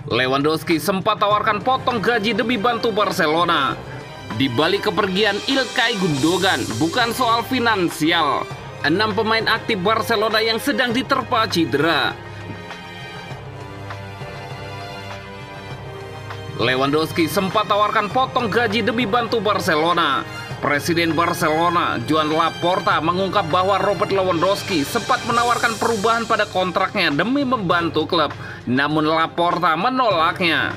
Lewandowski sempat tawarkan potong gaji demi bantu Barcelona. Di balik kepergian Ilkay Gundogan bukan soal finansial. 6 pemain aktif Barcelona yang sedang diterpa cedera. Lewandowski sempat tawarkan potong gaji demi bantu Barcelona. Presiden Barcelona, Joan Laporta, mengungkap bahwa Robert Lewandowski sempat menawarkan perubahan pada kontraknya demi membantu klub. Namun Laporta menolaknya.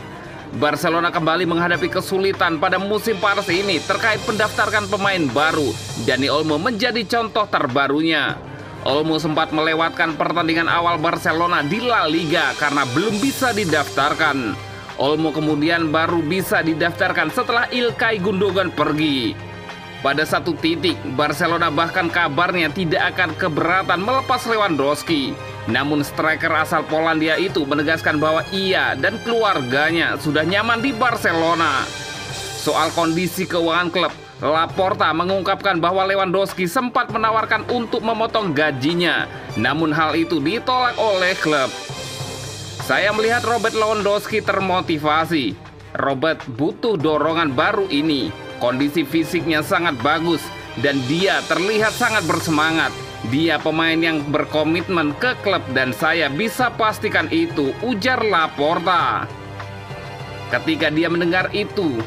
Barcelona kembali menghadapi kesulitan pada musim panas ini terkait mendaftarkan pemain baru. Dani Olmo menjadi contoh terbarunya. Olmo sempat melewatkan pertandingan awal Barcelona di La Liga karena belum bisa didaftarkan. Olmo kemudian baru bisa didaftarkan setelah Ilkay Gundogan pergi. Pada satu titik, Barcelona bahkan kabarnya tidak akan keberatan melepas Lewandowski. Namun striker asal Polandia itu menegaskan bahwa ia dan keluarganya sudah nyaman di Barcelona. Soal kondisi keuangan klub, Laporta mengungkapkan bahwa Lewandowski sempat menawarkan untuk memotong gajinya. Namun hal itu ditolak oleh klub. Saya melihat Robert Lewandowski termotivasi. Robert butuh dorongan baru ini. Kondisi fisiknya sangat bagus dan dia terlihat sangat bersemangat. Dia pemain yang berkomitmen ke klub dan saya bisa pastikan itu, ujar Laporta. Ketika dia mendengar itu,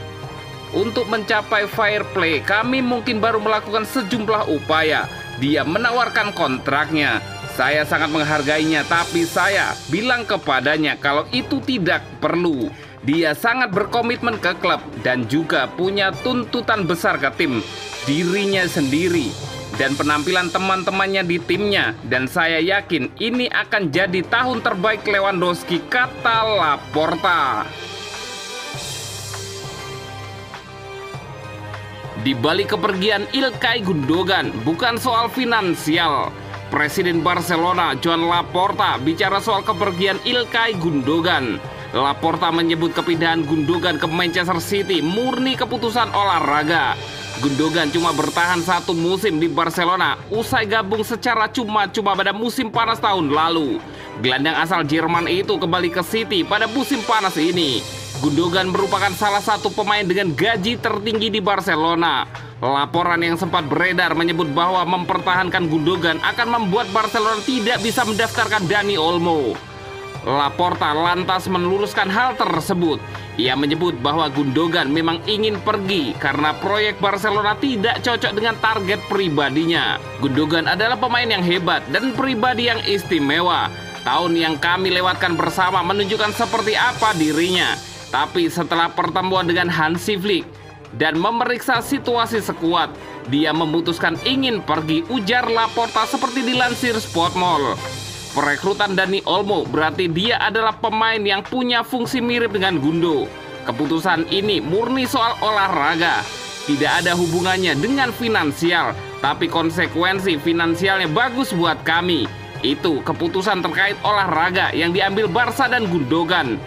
untuk mencapai fair play kami mungkin baru melakukan sejumlah upaya. Dia menawarkan kontraknya. Saya sangat menghargainya, tapi saya bilang kepadanya kalau itu tidak perlu. Dia sangat berkomitmen ke klub dan juga punya tuntutan besar ke tim, dirinya sendiri, dan penampilan teman-temannya di timnya. Dan saya yakin ini akan jadi tahun terbaik Lewandowski, kata Laporta. Di balik kepergian Ilkay Gundogan bukan soal finansial. Presiden Barcelona, Joan Laporta, bicara soal kepergian Ilkay Gundogan. Laporta menyebut kepindahan Gundogan ke Manchester City murni keputusan olahraga. Gundogan cuma bertahan 1 musim di Barcelona usai gabung secara cuma-cuma pada musim panas tahun lalu. Gelandang asal Jerman itu kembali ke City pada musim panas ini. Gundogan merupakan salah satu pemain dengan gaji tertinggi di Barcelona. Laporan yang sempat beredar menyebut bahwa mempertahankan Gundogan akan membuat Barcelona tidak bisa mendaftarkan Dani Olmo. Laporta lantas meluruskan hal tersebut. Ia menyebut bahwa Gundogan memang ingin pergi karena proyek Barcelona tidak cocok dengan target pribadinya. Gundogan adalah pemain yang hebat dan pribadi yang istimewa. Tahun yang kami lewatkan bersama menunjukkan seperti apa dirinya. Tapi setelah pertemuan dengan Hansi Flick dan memeriksa situasi sekuat, dia memutuskan ingin pergi, ujar Laporta seperti dilansir Sportmall. Perekrutan Dani Olmo berarti dia adalah pemain yang punya fungsi mirip dengan Gundo. Keputusan ini murni soal olahraga. Tidak ada hubungannya dengan finansial, tapi konsekuensi finansialnya bagus buat kami. Itu keputusan terkait olahraga yang diambil Barca dan Gundogan.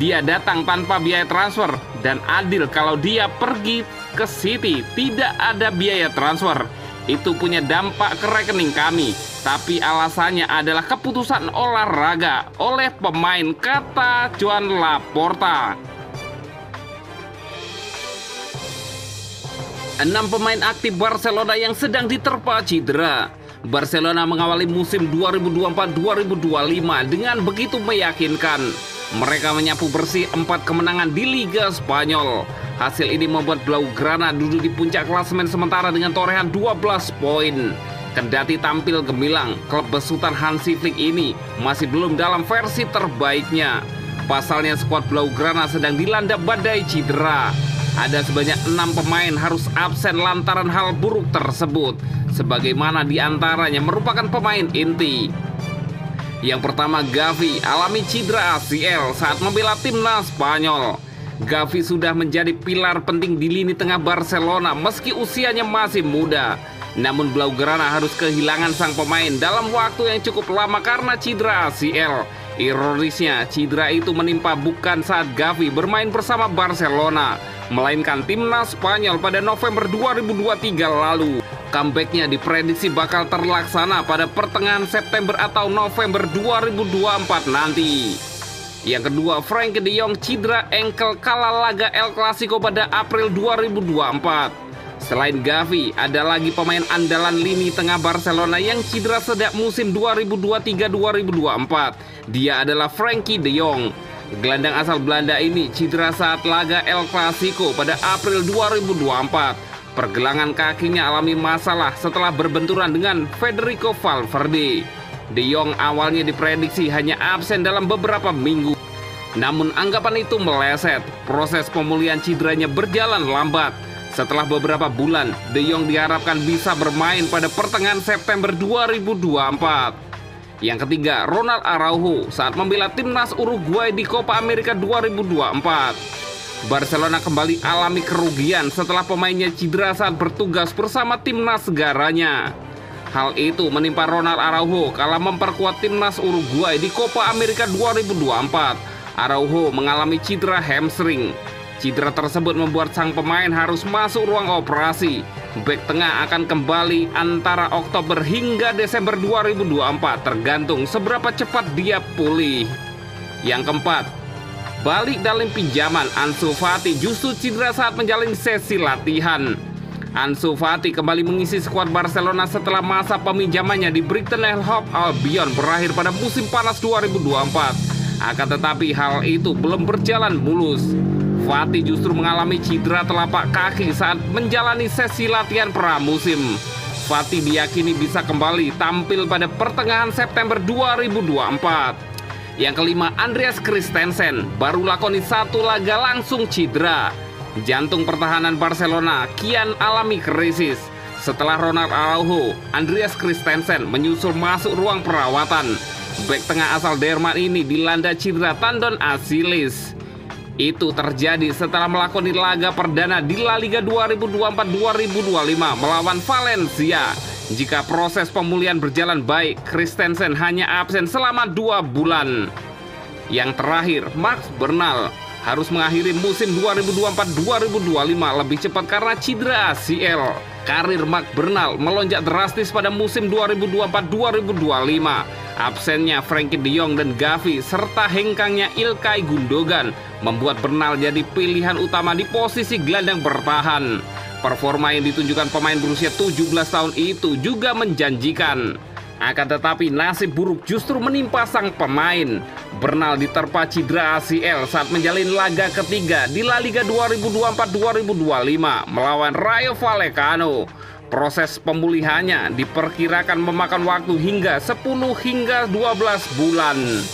Dia datang tanpa biaya transfer dan adil kalau dia pergi ke City tidak ada biaya transfer. Itu punya dampak ke rekening kami. Tapi alasannya adalah keputusan olahraga oleh pemain, kata Joan Laporta. 6 pemain aktif Barcelona yang sedang diterpa cedera. Barcelona mengawali musim 2024-2025 dengan begitu meyakinkan. Mereka menyapu bersih 4 kemenangan di Liga Spanyol. Hasil ini membuat Blaugrana duduk di puncak klasemen sementara dengan torehan 12 poin. Kendati tampil gemilang, klub besutan Hansi Flick ini masih belum dalam versi terbaiknya. Pasalnya skuad Blaugrana sedang dilanda badai cedera. Ada sebanyak 6 pemain harus absen lantaran hal buruk tersebut. Sebagaimana diantaranya merupakan pemain inti. Yang pertama, Gavi alami cedera ACL saat membela timnas Spanyol. Gavi sudah menjadi pilar penting di lini tengah Barcelona meski usianya masih muda. Namun Blaugrana harus kehilangan sang pemain dalam waktu yang cukup lama karena cedera ACL. Ironisnya, cedera itu menimpa bukan saat Gavi bermain bersama Barcelona, melainkan timnas Spanyol pada November 2023 lalu. Comeback-nya diprediksi bakal terlaksana pada pertengahan September atau November 2024 nanti. Yang kedua, Frenkie de Jong cedera engkel kala laga El Clasico pada April 2024. Selain Gavi, ada lagi pemain andalan lini tengah Barcelona yang cedera sejak musim 2023-2024. Dia adalah Frenkie de Jong. Gelandang asal Belanda ini cedera saat laga El Clasico pada April 2024. Pergelangan kakinya alami masalah setelah berbenturan dengan Federico Valverde. De Jong awalnya diprediksi hanya absen dalam beberapa minggu. Namun anggapan itu meleset. Proses pemulihan cederanya berjalan lambat. Setelah beberapa bulan, De Jong diharapkan bisa bermain pada pertengahan September 2024. Yang ketiga, Ronald Araujo saat membela timnas Uruguay di Copa America 2024. Barcelona kembali alami kerugian setelah pemainnya cedera saat bertugas bersama timnas negaranya. Hal itu menimpa Ronald Araujo kala memperkuat timnas Uruguay di Copa America 2024. Araujo mengalami cedera hamstring. Cedera tersebut membuat sang pemain harus masuk ruang operasi. Bek tengah akan kembali antara Oktober hingga Desember 2024, tergantung seberapa cepat dia pulih. Yang keempat, balik dalam pinjaman, Ansu Fati justru cedera saat menjalani sesi latihan. Ansu Fati kembali mengisi skuad Barcelona setelah masa peminjamannya di Brighton and Hove Albion berakhir pada musim panas 2024. Akan tetapi hal itu belum berjalan mulus. Fati justru mengalami cedera telapak kaki saat menjalani sesi latihan pramusim. Fati diyakini bisa kembali tampil pada pertengahan September 2024. Yang kelima, Andreas Christensen baru lakoni satu laga langsung cedera. Jantung pertahanan Barcelona kian alami krisis. Setelah Ronald Araujo, Andreas Christensen menyusul masuk ruang perawatan. Bek tengah asal Jerman ini dilanda cedera tendon Achilles. Itu terjadi setelah melakoni laga perdana di La Liga 2024-2025 melawan Valencia. Jika proses pemulihan berjalan baik, Christensen hanya absen selama 2 bulan. Yang terakhir, Max Bernal harus mengakhiri musim 2024-2025 lebih cepat karena cedera ACL. Karir Max Bernal melonjak drastis pada musim 2024-2025. Absennya Frenkie de Jong dan Gavi serta hengkangnya Ilkay Gundogan membuat Bernal jadi pilihan utama di posisi gelandang bertahan. Performa yang ditunjukkan pemain berusia 17 tahun itu juga menjanjikan. Akan tetapi nasib buruk justru menimpa sang pemain. Bernal diterpa cedera ACL saat menjalani laga ketiga di La Liga 2024-2025 melawan Rayo Vallecano. Proses pemulihannya diperkirakan memakan waktu hingga 10 hingga 12 bulan.